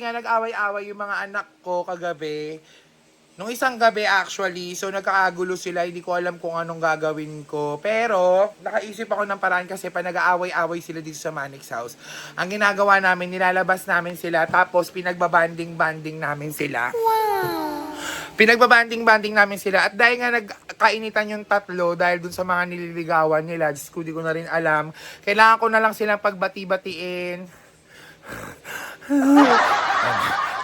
nga nag-away-away yung mga anak ko kagabi. Nung isang gabi actually, so nagkakagulo sila, hindi ko alam kung anong gagawin ko. Pero, nakaisip ako ng paraan kasi pa nag-aaway-away sila dito sa Manix house. Ang ginagawa namin, nilalabas namin sila, tapos pinagbabanding-banding namin sila. Wow! Pinagbabanding-banding namin sila. At dahil nga nagkainitan yung tatlo, dahil dun sa mga nililigawan nila, Diyos ko, di ko na rin alam, kailangan ko na lang silang pagbati-batiin.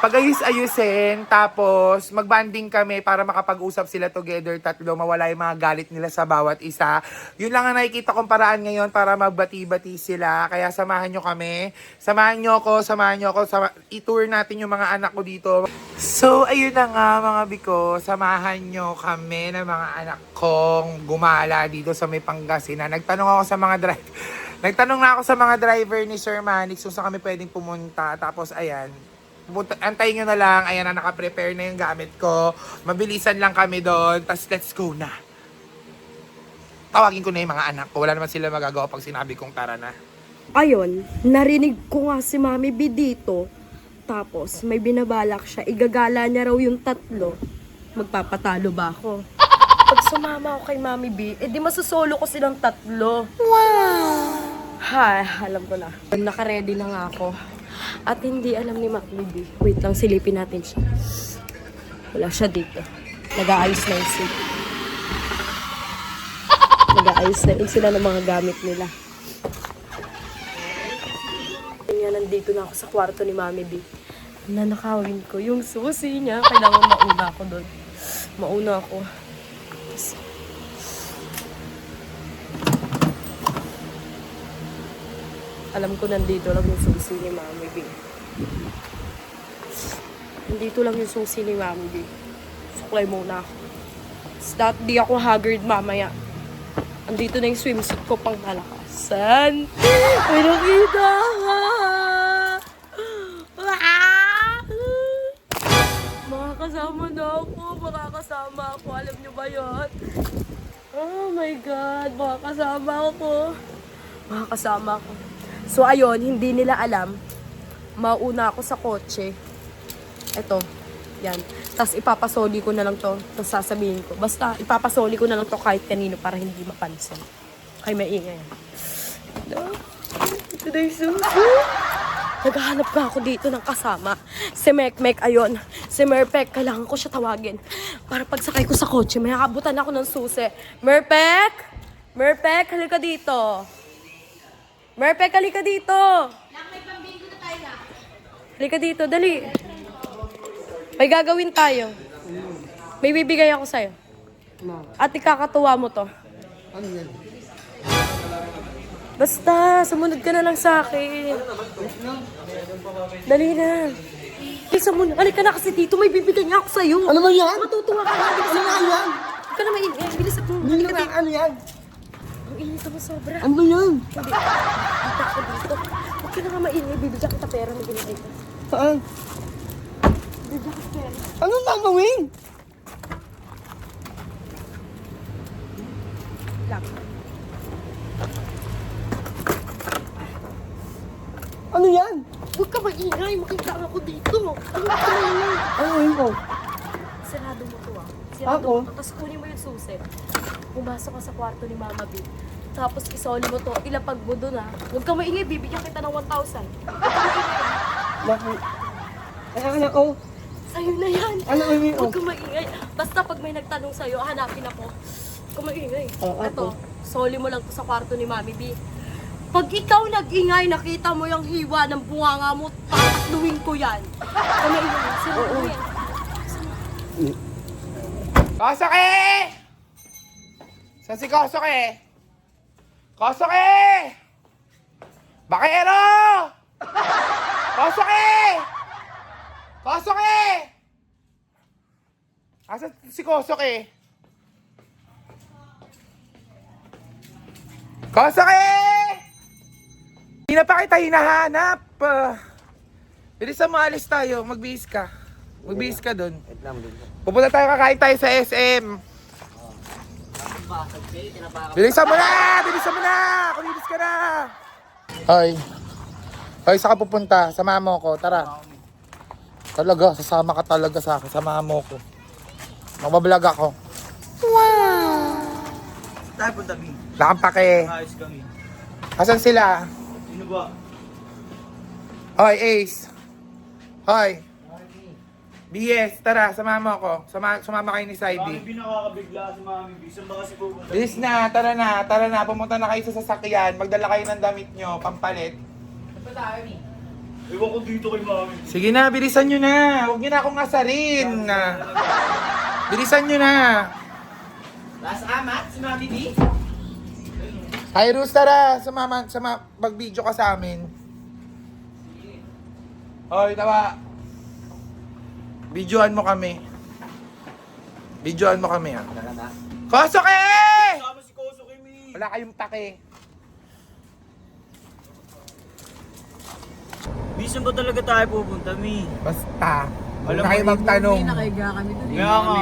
Pag-ayus-ayusin, tapos magbanding kami para makapag-usap sila together, tatlo, mawala yung mga galit nila sa bawat isa. Yun lang ang nakikita kong paraan ngayon para magbati-bati sila. Kaya samahan nyo kami. Samahan nyo ako. I-tour natin yung mga anak ko dito. So, ayun na nga mga biko. Samahan nyo kami ng mga anak kong gumala dito sa may Pangasinan. Nagtanong na ako sa mga driver ni Sir Manix kung saan kami pwedeng pumunta. Tapos, ayan. Antayin nyo na lang. Ayan na, naka-prepare na yung gamit ko. Mabilisan lang kami doon. Tapos, let's go na. Tawagin ko na yung mga anak ko. Wala naman sila magagawa pag sinabi kong tara na. Ayun, narinig ko nga si Mami B dito. Tapos, may binabalak siya. Igagala niya raw yung tatlo. Magpapatalo ba ako? Pag sumama ako kay Mami B, edi masusolo ko silang tatlo. Wow! Ha, alam ko na. Naka-ready na nga ako. At hindi alam ni Mami B. Wait lang, silipin natin siya. Wala siya dito. Nag-aayos na yung silip. Nag-aayos na sila ng mga gamit nila. Yan, nandito na ako sa kwarto ni Mami B. Nanakawin ko yung susi niya. Kailangan mauna ako doon. Mauna ako. Alam ko nandito lang yung susi ni Mami B. Nandito lang yung susi ni Mami B. Suklay muna ako. Stop, di ako haggard mamaya. Andito na yung swimsuit ko pang malakasan. May nakita ka! Makakasama na ako. Makakasama ako. Alam nyo ba yun? Oh my God. Makakasama ako. Makakasama ako. So, ayun, hindi nila alam. Mauna ako sa kotse. Eto, yan. Tapos ipapasoli ko na lang to. Tapos sasabihin ko. Basta, ipapasoli ko na lang to kahit kanino para hindi mapansin. Kaya maingay. Ito na yung suso. Naghahanap ka ako dito ng kasama. Si Mekmek, ayun. Si Merpek, kailangan ko siya tawagin. Para pagsakay ko sa kotse, may nakabutan ako ng susi. Merpek! Merpek, halika dito. Merpek, halika dito. May pambingo na tayo na. Halika dito, dali. May gagawin tayo. May bibigay ako sa'yo. At ikakatuwa mo to. Ano yan? Basta, sumunod ka na lang sa akin. Dali na. Isa mo na. Halika na kasi dito, may bibigay niya ako sa'yo. Ano ba yan? Matutuwa ka na. Ano nga yan? Huwag ka na maingay. Bilisan mo. Hindi Halika na dito. ano yan? Ang init naman sobra. Ano ba yan? Hindi. Dito ako dito. Huwag ka na nga maingay. Bibigyan kita pera na binigay ko. Saan? Bibigyan kita pera. Anong gagawin? Lang. Ano yan? Huwag ka maingay. Makita ako dito. Huwag ka maingay. Ano yun ko? Sarado mo to ah. Ako? Sarado mo to. Tapos kunin mo yung susi. Pumasok ka sa kwarto ni Mama B. Tapos isoli mo to. Ilapag mo doon ah. Huwag ka maingay. Bibigyan kita ng 1,000. Huwag ka maingay. Bakit? Ay, anak ko. Sa'yo na yan. Ano ba yun? Huwag ka maingay. Basta pag may nagtanong sa'yo, hanapin ako. Huwag ka maingay. Oo, Ito, ako. soli mo lang to sa kwarto ni Mami B. Pag ikaw nag-ingay, nakita mo yung hiwa ng bunganga mo, tatakluin ko yan. Huwag ka maingay. Sarado mo yan. Kosoke! Saan si Kosoke? Kosoke! Bakero! Kosoke! Kosoke! Asan si Kosoke? Kosoke! Hindi na pa kita hinahanap. Bilisan mo, alis tayo. Magbihis ka. Magbihis ka dun. Pupunta tayo, kakain tayo sa SM. Bilisan mo na! Bilisan mo na! Kulinis ka na! Hoy. Hoy, saan ka pupunta? Samahan mo ko. Tara. Talaga, sasama ka talaga sa akin. Samahan mo ko. Magbablog ako. Tayo punta, Mi. Wala kang pake. Ayos kami. Asan sila? Sino ba? Hoy, Ace. Hoy. BS, tara, samahan mo ako. Sumama kayo ni Mami Saidi. B nakakabigla si Mami B. Saan ba kasi pupunta? Bilis na, tara na. Pumunta na kayo sa sasakyan. Magdala kayo ng damit nyo, pampalit. Ewan ko dito kay Mami B. Sige na, bilisan nyo na. Huwag nyo na akong asarin. Bilisan nyo na. Last amat si Mami B? Hi, Rus, tara. Mag-video ka sa amin. Hoy, tawa. Videoan mo kami. Ha. Kosoke! Kasama si Koso kay Mi. Wala kayong pake. Mi, saan ba talaga tayo pupunta, Mi? Basta. Huwag Alam na kayo mo, magtanong. Kaya nga,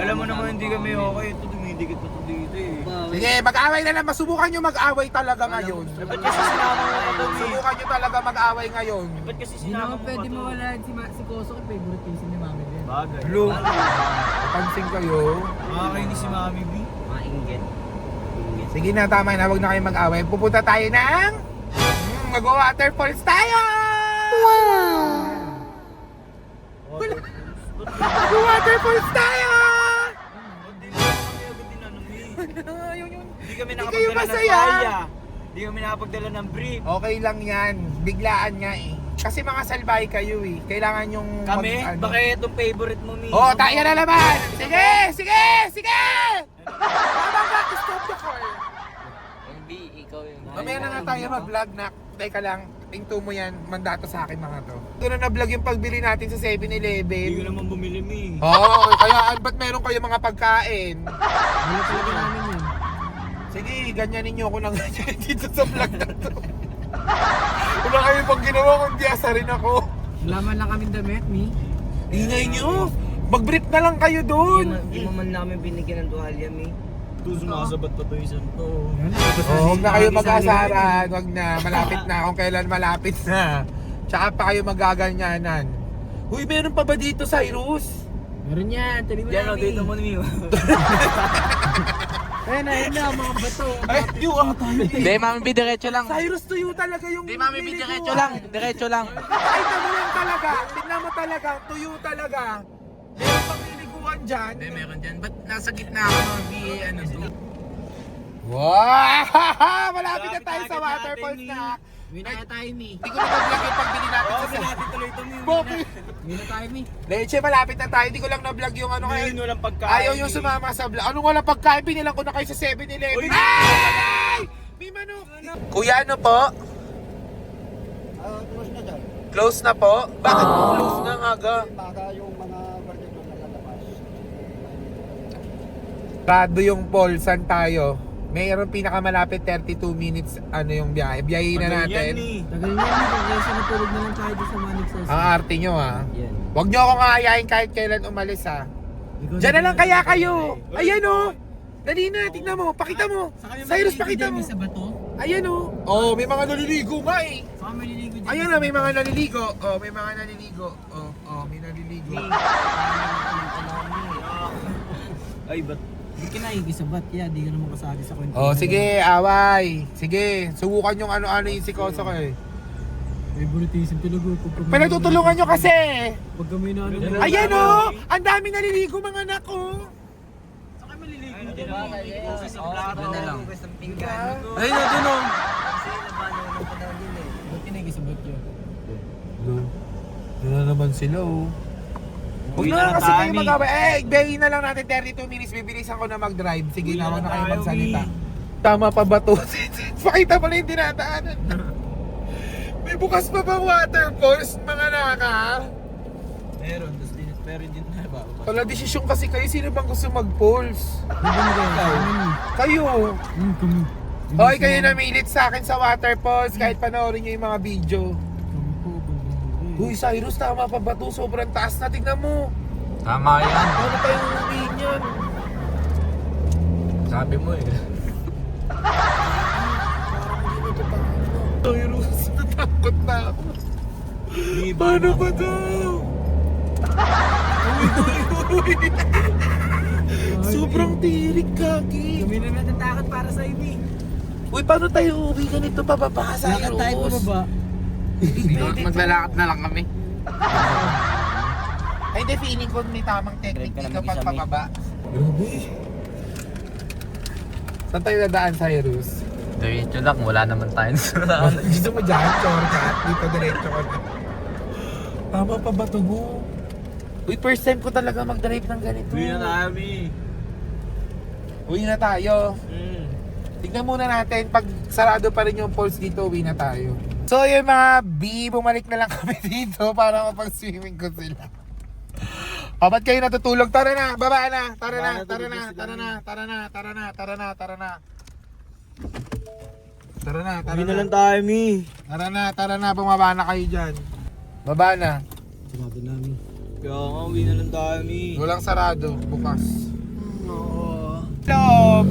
alam mo naman hindi kami okay. Ito dumidikit pa ito dito eh. Sige, mag-away na lang. Masubukan nyo mag-away talaga ngayon. Ba't kasi sinama mo ka to, Mi? Subukan nyo talaga mag-away ngayon. Ba't kasi sinama mo ka to? Pwede mawala si Koso kay favorite piece ni Mami din. Bagay. Blue. Napansin kayo. Makakainis si Mami B. Sige na, tama na. Huwag na kayo mag-away. Pupunta tayo ng... Mag-waterfalls tayo! Mag-waterfalls tayo! Hindi kami Hindi kayo nakapagdala ng masaya. kaya. Hindi kami nakapagdala ng brief. Okay lang yan. Biglaan nga eh. Kasi mga salbay kayo eh. Kailangan yung... Kami? Bakit itong favorite mo, Mi? Oh, tayo na naman! Sige! Tama ba? Stop the car. Mamaya na nga tayo mag-vlog na. Teka lang, tingto mo yan. Mandato sa akin mga to. Doon na na-vlog yung pagbili natin sa 7-Eleven. Hindi ko naman bumili, Mi. Oo, kaya ba't meron kayo mga pagkain? Ano talaga namin yun? Sige, ganyanin nyo ako ng ganyan dito sa vlog na to. Wala kayo pang ginawa kundi asarin ako. Laman lang kaming damit, Mi. Ingay nyo! Mag-brief na lang kayo doon! Di mo man namin binigyan ng tuwalya, Mi. Ito, sumasabat pa to isang to. Oh, huwag na kayo mag-asaran, huwag na, malapit na kung kailan malapit na. Tsaka pa kayo magaganyanan. Uy, meron pa ba dito, Cyrus? Meron yan, tabi mo Yan o, namin. dito mo, Mi. Ayun na, mga bato. Ay, yung tayo. Hindi, Mami B, diretso lang. Cyrus, tuyo talaga yung... Hindi, Mami B, diretso lang. Diretso lang. Ay, mo lang talaga. Tignan mo talaga, tuyo talaga. Meron pang niliguan dyan. Hindi, meron dyan. Ba't nasa gitna ako, Mami B, ano to? Wow! Malapit na tayo sa waterfalls na. Uwi na tayo, Mi. Hindi ko na na-vlog yung pagbili natin Oo, sa... natin tuloy ito, Mi. Bakit? Uwi na tayo, Mi. Leche, malapit na tayo. Hindi ko lang na-vlog yung ano kayo. Ngayon, walang pagkain. Ayaw yung sumama sa vlog. Anong walang pagkain? Binilang ko na kayo sa 7-Eleven. Uy! Ay! May manok! Kuya, ano po? Close na dyan. Close na po? Bakit close na ang aga? Baka yung mga birthday ko nalalabas. Rado yung Paul, saan tayo? Mayroon pinakamalapit 32 minutes ano yung biyahe. Biyahin na natin. Tagal niya, Mi. Kaya natulog na lang tayo doon sa Manix House. Ang arte nyo ha. Yan. Huwag nyo akong aayain kahit kailan umalis ha. Diyan na lang kaya kayo. Ayan o. Dali na, tignan mo. Pakita mo. Cyrus, pakita mo. Sa bato? Ayan o. Oh, may mga naliligo nga eh. Saka maliligo dyan. Ayan na, may mga naliligo. Oh, may mga naliligo. Oh, may naliligo. Ay, ba't? Hindi ka nakikisabat, yeah. Di ka naman kasali sa kwento. Oh, sige, away. Sige, subukan yung ano-ano yung si Koso ko eh. Favoritism talaga. Pinagtutulungan nyo kasi. Pag kami na ano. Ayan o. Ang dami naliligo mga anak ko. Saka maliligo dyan. Sa Oo, plato. na lang. Gusto ng pinggan. Ayun na, dun o. Kasi labanan ng panahon yun eh. Ba't kinakisabat yun? Yan na naman sila oh. Huwag Uwi na na kasi tayo, kayo Mi. mag-away. Bayin na lang natin 32 minutes. Bibilisan ko na mag-drive. Sige, Uwi na naman na kayo tayo, magsalita. Mi. Tama pa ba to? Pakita mo na yung dinadaanan. May bukas pa bang waterfalls, mga naka? Meron, pero hindi na ba? Wala desisyon kasi kayo. Sino bang gusto mag-falls? Hindi mo kaya. Kayo. Kami. Hoy, kayo namilit sa akin sa waterfalls. Kahit panoorin nyo yung mga video. Kami po. Uy, Cyrus, tama pa ba to? Sobrang taas na. Tignan mo. Tama yan. Ano tayong uwiin yan? Sabi mo eh. Cyrus, natakot na ako. Paano ba to? Sobrang tirik, Kagi. Kami na natatakot para sa ibi. Uy, paano tayo uwi ganito pababa sa Lakad tayo pababa. Maglalakad na lang kami. Ay, hindi, feeling ko may tamang technique Drive ka dito na pag mag-isa, pababa. Grabe. Saan tayo dadaan, Cyrus? Diretso lang, wala naman tayo. Gusto mo dyan, shortcut? Dito, diretso ko na. Tama pa ba ito mo? Uy, first time ko talaga mag-drive ng ganito. kami. Uwi na tayo. Tignan muna natin, pag sarado pa rin yung falls dito, uwi na tayo. So yun mga B, bumalik na lang kami dito para mapag-swimming ko sila. O, ba't kayo natutulog? Tara na, baba na. Tara na, tara na, tara na, tara na, tara na, tara na, tara na. Tara na, tara na. tayo, Mi. Tara na, bumaba na kayo dyan. Baba na. Sabi namin. Kaya nga, uwi na lang tayo, Mi. Walang sarado, bukas. Loob.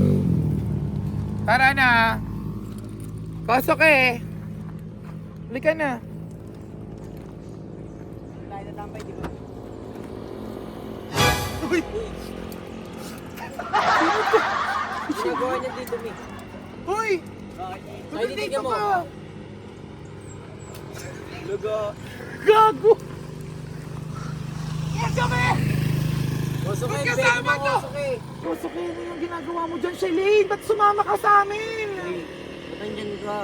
Tara na. Pasok eh. Halika na. Uy! Ginagawa niya dito, Mi. Uy! Ba't nandito ka? Gago! Yan kami! Ba't kasama to? Kosuke, ano yung ginagawa mo dyan, Shalane? Ba't sumama ka sa amin? Ba't nandyan ka?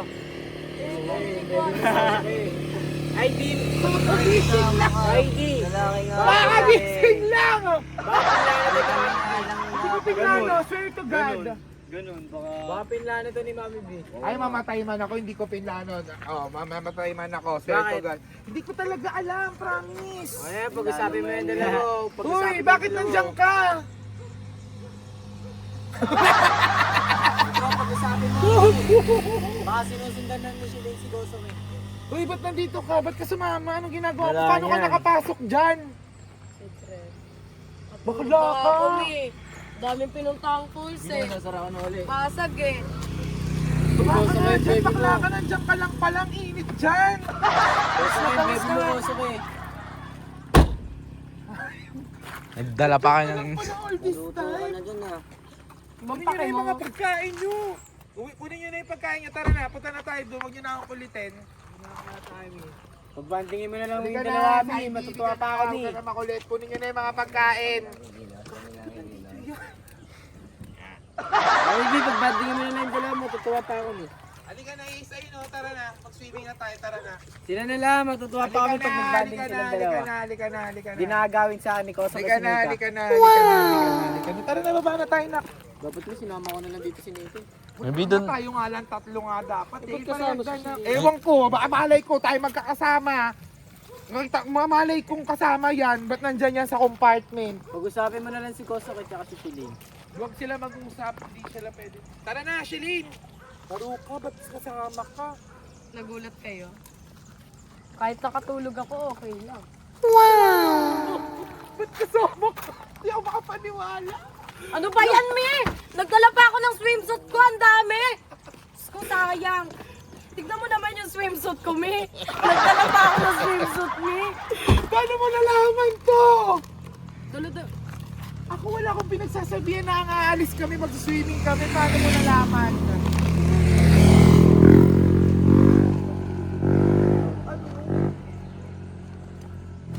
ID! Kakagising lang! ID! Lalaki nga. Kakagising lang! Bakit Piglano, swear to God! Ganun, baka... Baka pinlano to ni Mami B. Ay, mamatay man ako, hindi ko pinlano. Oh, mamatay man ako, swear to Bakit? God. Hindi ko talaga alam, promise. Ayan, pag-usapin mo yung dalawa. Uy, bakit nandiyan ka? Pag-usapin mo. Baka sinusundan na ni Shilin si Gosong eh. Uy, ba't nandito ka? Ba't ka sumama? Anong ginagawa mo? Wala Paano ka yan. nakapasok dyan? Bakla ka? Daming pinuntang tools eh. Nasara ka na uli. Pasag eh. Bakla ka na dyan, bakla ka nandiyan ka lang palang init dyan. Gosong eh, baby mo Gosong eh. Nagdala pa kayo ng... Wala all this Luto ka time. na dyan, ah. Kunin nyo na yung mga pagkain nyo. Kunin nyo na yung pagkain nyo. Tara na, punta na tayo doon. Huwag nyo na akong kulitin. Pagbandingin mo na lang Halika yung na, dalawa, Mi. Saidi, Matutuwa di pa ako, Mi. Huwag ka na makulit. Kunin nyo na yung mga pagkain. Ay, Mi, pagbandingin mo na lang yung dalawa, matutuwa pa ako, Mi. Halika na, Isa, no? Tara na. Mag-swimming na tayo. Tara na. Sila na lang, matutuwa pa kami pag magbanding silang dalawa. halika na. Ginagawin sa akin ni Kosa Halika na, Kasmika. halika na, halika na. Tara na, baba na tayo na. Dapat mo, sinama ko na lang dito si Nathan. Maybe doon... Tayo nga lang, tatlo nga dapat. Ba't kasama si Shilin? Ewan ko, baka malay ko tayo magkakasama. Malay kong kasama yan. Ba't nandyan yan sa compartment? Pag-usapin mo na lang si Kosa at si Shilin. Huwag sila mag-usap, hindi sila pwede. Tara na, Shalane! Baro ka, ba't kasama ka? Nagulat kayo? Kahit nakatulog ako, okay lang. Ba't kasama ka? Hindi ako makapaniwala. Ano ba yan, Mi? Nagdala pa ako ng swimsuit ko, ang dami! Diyos ko, sayang. Tignan mo naman yung swimsuit ko, Mi. Nagdala pa ako ng swimsuit, Mi. Paano mo nalaman to? Dalo. Ako wala akong pinagsasabihan na ang aalis kami, mag-swimming kami. Paano mo nalaman?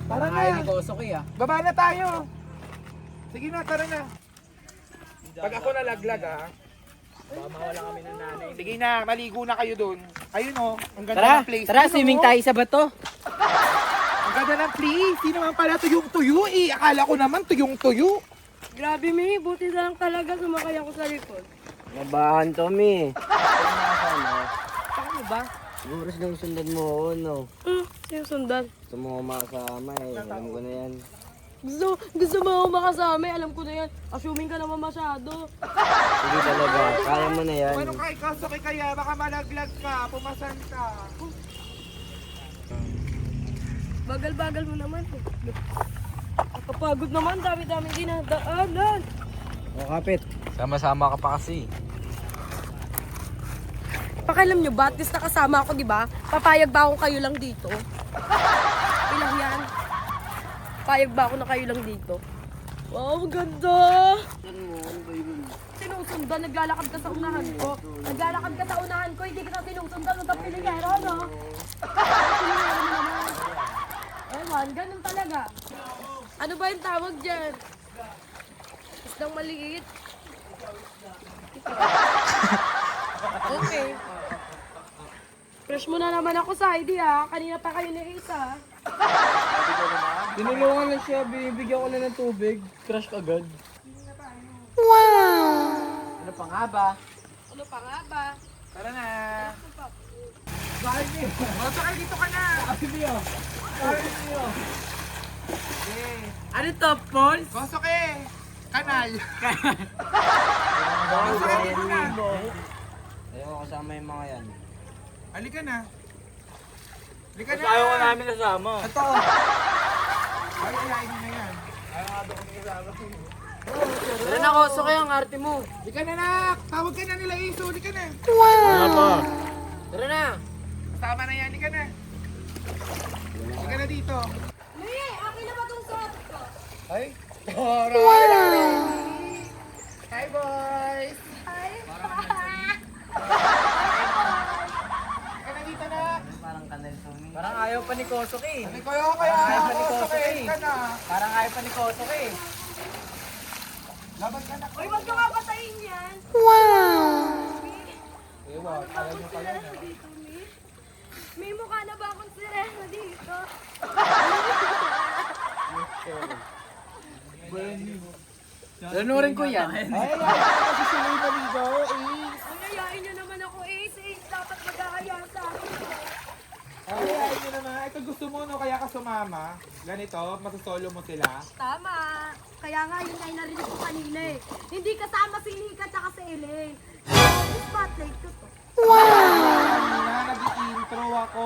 Tara Ay, ni na, Kosa ko ah. baba na tayo. Sige na, tara na. Pag ako nalaglag Baka mawala kami ng nanay. sige na, maligo na kayo dun. Ayun oh, ang ganda ng place. Tara, Ayun, swimming oh. tayo sa bato. Ang ganda ng place. Hindi naman pala tuyong-tuyo eh. Akala ko naman tuyong-tuyo. Grabe, Mi. Buti na lang talaga sumakay ako sa likod. Labahan to, Mi. Ano ba? Siguro silang sundan mo ako, no? Sinusundan. Gusto mo makasama eh. Alam ko na yan. Gusto mo ako makasama, alam ko na yan. Assuming ka naman masyado. Sige talaga. Kaya mo na yan. Ano kay kaso kay kaya baka malaglag ka, pumasan ka. Bagal-bagal mo naman. Nakapagod naman, dami-dami dinadaanan. O, kapit. Sama-sama ka pa kasi. Pakialam nyo ba, at least nakasama ako, di ba? Papayag ba ako kayo lang dito? Ilang yan? Payag ba ako na kayo lang dito? Wow, ang ganda! Sinusundan, naglalakad ka sa unahan ko. Naglalakad ka sa unahan ko, hindi kita sinusundan ng tapilingero, no? Ewan, ganun talaga. Ano ba yung tawag dyan? Isdang maliit. Okay. Crush mo na naman ako sa Heidi ha. Kanina pa kayo ni Ace ha. Tinulungan lang siya, binibigyan ko na ng tubig. Crush agad. Ano pa nga ba? Ano pa nga ba? Tara na. Basta kayo dito ka na. Ano to, Pons? Kosoke. Kanal. Ayaw ko kasama yung mga yan. Halika na. Halika na. Ayaw ko namin nasama. Ito. Ay, ayayin mo na yan. Tara na, Koso kayo ang arte mo. Halika na, nak. Tawag ka na nila, Iso. Halika na. Ano pa? Tara na. Kasama na yan. Halika na. Halika na dito. May, akin na ba itong suot ko? Ay. Wow! Hi, boys. Ay, Halika na dito na. Parang kanal sumi. Parang ayaw pa ni Kosok eh. Halika kayo kaya. Ay, balik ko, Kosoke. sige. Halika na. Parang ayaw pa ni Kosok eh. Laban ka na. Uy, wag ka mapatayin yan. Ewan, kaya nyo pa yan. ah. Dito, Mi. May mukha na ba akong sirena dito? Lanurin ko yan. Ay, ay, kasi sila na dito. Ayayain niyo naman ako, Ace. Ace, dapat mag-aaya sa akin. Ay, ay, yun naman. Ito gusto mo, no? Kaya ka sumama. Ganito, masusolo mo sila. Tama. Kaya nga, yun ay narinig ko kanina eh. Hindi kasama si Nika tsaka si Elaine. So, spotlight ko to. Kanina, nag-intro ako.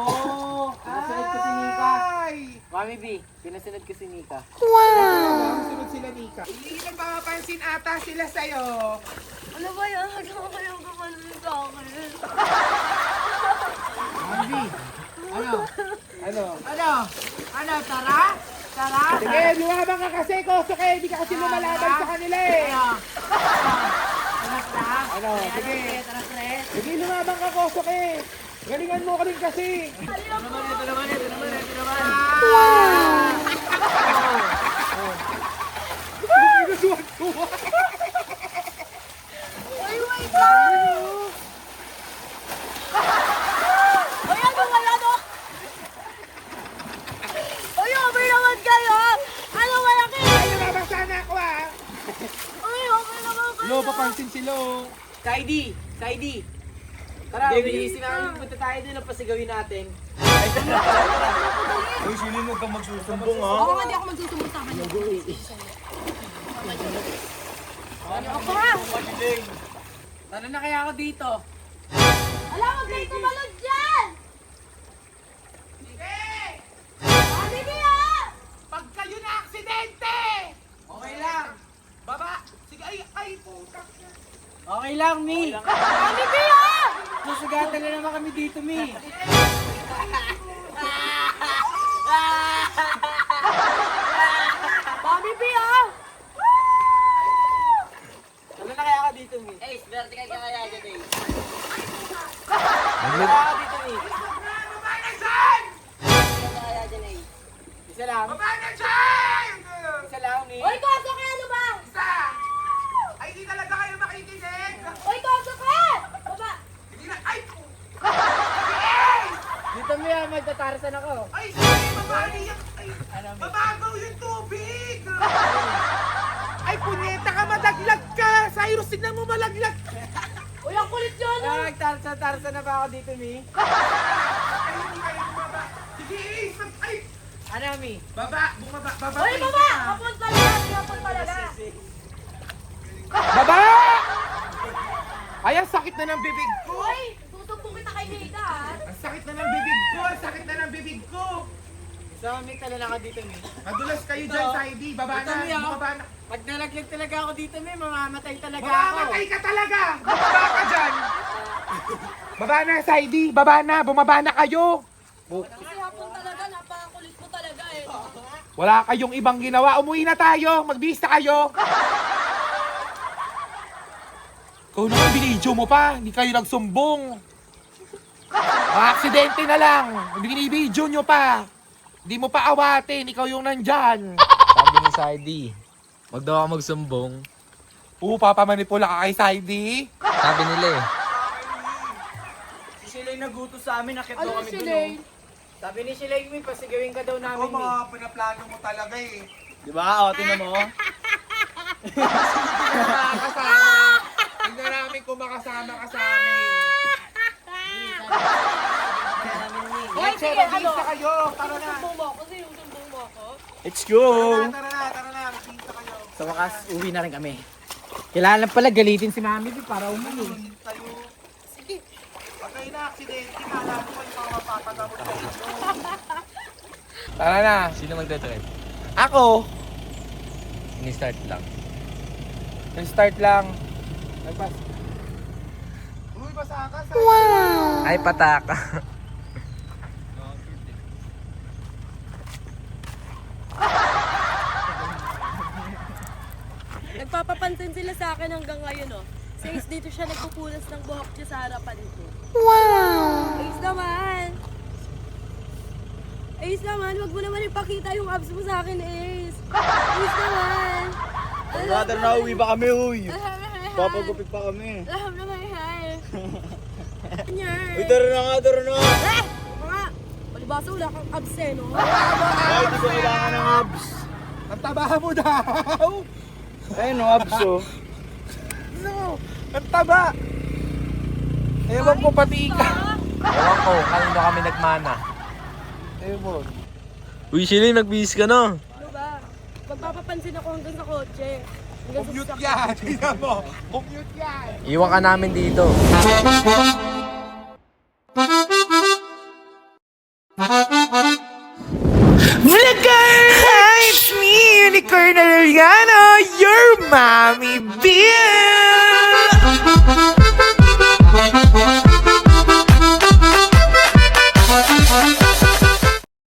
Pinasunod ko si Nika. Ay! Mami B, pinasunod ko si Nika. Sunod sila, Nika. Hindi nagpapansin ata sila sa'yo. Ano ba yan? Huwag mo kayong gumanon sa akin. Ano, tara? Tara? Sige, lumabang ka kasi, Kosoke. Hindi ka kasi lumalaban sa kanila eh. Ano? Sige. Sige, lumabang ka, Kosoke. Galingan mo ka rin kasi. Ito naman. Ay, wait lang! Ay, ano nga yan, oh? Ay, okay naman kayo! Ano malaki? Ay, lumabang sana ako ah. Ay, okay naman kayo! Lo, papansin sila. Saidi! Tara, bilisin namin. Punta tayo doon ang pasigawin natin. Uy, sino mo kang magsusumbong ha? Ako nga, di ako magsusumbong sa kanya. Ako nga! Tara na kaya ako dito. Alam, huwag kayo tumalod dyan! Sige! Sabi niya! Pag kayo na aksidente! Okay lang. Baba! Sige, ay, putak na. Okay lang, Mi. Sabi niya! Susugatan na naman kami dito, Mi. Bobby B, Tara na kaya ako dito, Mi. Ace, vertical ka kaya dyan eh. Tara na kaya ako dito, Mi. Baba na dyan! Kaya dyan eh. Isa lang. Baba na dyan! Isa lang, Mi. Uy, Koso ka! Ano ba? Isa! Ay, hindi talaga kayo makikinig! Uy, Koso ka! Baba! Hindi na, ay! Ay! Dito, Mi, magtatarasan ako. Ay, sige, mabali yung, ay, mababaw yung tubig! Ay, punyeta ka, madaglag ka! Cyrus, tignan mo malaglag! Uy, ang kulit yun! Nagtarsan na ba ako dito, Mi? Ay, hindi kayo bumaba! Sige, Ace! Ay! Ano, Mi? Baba! Bumaba! Baba! Uy, baba! Kapon talaga! Kapon talaga! Baba! Ay, ang sakit na ng bibig ko! Uy! Tutumpong kita kay Nida, ha? Ang sakit na ng bibig ko! Ang sakit na ng bibig ko! So, Mi, tala na ako dito, Mi. Madulas kayo dyan sa ID. Baba Ito, na! Mi, ah. Bumaba na! Pag nalaglag talaga ako dito, Mi, mamamatay talaga ako. Mamamatay ka talaga! Bumaba ka dyan! Baba na sa ID! Baba na! Bumaba na kayo! Kasi hapon talaga, napakakulit mo talaga eh. Wala kayong ibang ginawa. Umuwi na tayo. Magbihis na kayo. Ikaw naman, binidyo mo pa. Hindi kayo nagsumbong. Aksidente na lang. Binibidyo nyo pa. Hindi mo pa awatin. Ikaw yung nandyan. Sabi ni Saidi, wag daw ako magsumbong. Papamanipula ka kay Saidi. Sabi nila eh. Si Shilay nagutos sa amin, nakit daw Ano kami si doon. Lay? Sabi ni Shilay, may pasigawin ka daw namin. pinaplano mo talaga eh. Di ba? O, tinan mo. Makakasama. Tingnan namin kung makasama ka sa amin. Hoy, sige, ano? Magbihis na kayo. Tara na. Sumbong mo ako, sino sumbong mo ako? Let's go! Tara na. Magbihis na kayo. Sa wakas, uwi na rin kami. Kailangan lang pala galitin si Mami para umuwi. Tayo. Sige. Pag kayo na aksidente, kala mo yung mga mapapagamot kayo. Tara na. Sino magdadrive? Ako. Ini-start lang. Start lang. Nagpas. Uy, basa ka sa... Ay, pataka. Nagpapapansin sila sa akin hanggang ngayon, oh. Since dito siya nagpupunas ng buhok niya sa harapan ko. Wow! Ayos naman! Ayos naman, wag mo naman ipakita yung abs mo sa akin, Ace! Ayos naman! Brother, nauwi ba kami, huy? Papagupit pa kami. Alam naman, hi! Uy, tara na nga, tara na! Eh! Mga! Palibasa wala kang abs eh, no? Ay, di ko kailangan ng abs. Ang taba mo daw! Ayun, no, abs, oh. No! Ang taba! Ewan ko pati ka. Ewan ko, kanino kami nagmana. Ewan. Uy, Shilay, nagbihis ka na. Ano ba? Magpapapansin ako hanggang sa kotse. Hanggang sa Commute sasakyan. yan! Tingnan mo! Commute yan! Iwan ka namin dito. It's me, Unicorn Arellano, your mommy bitch!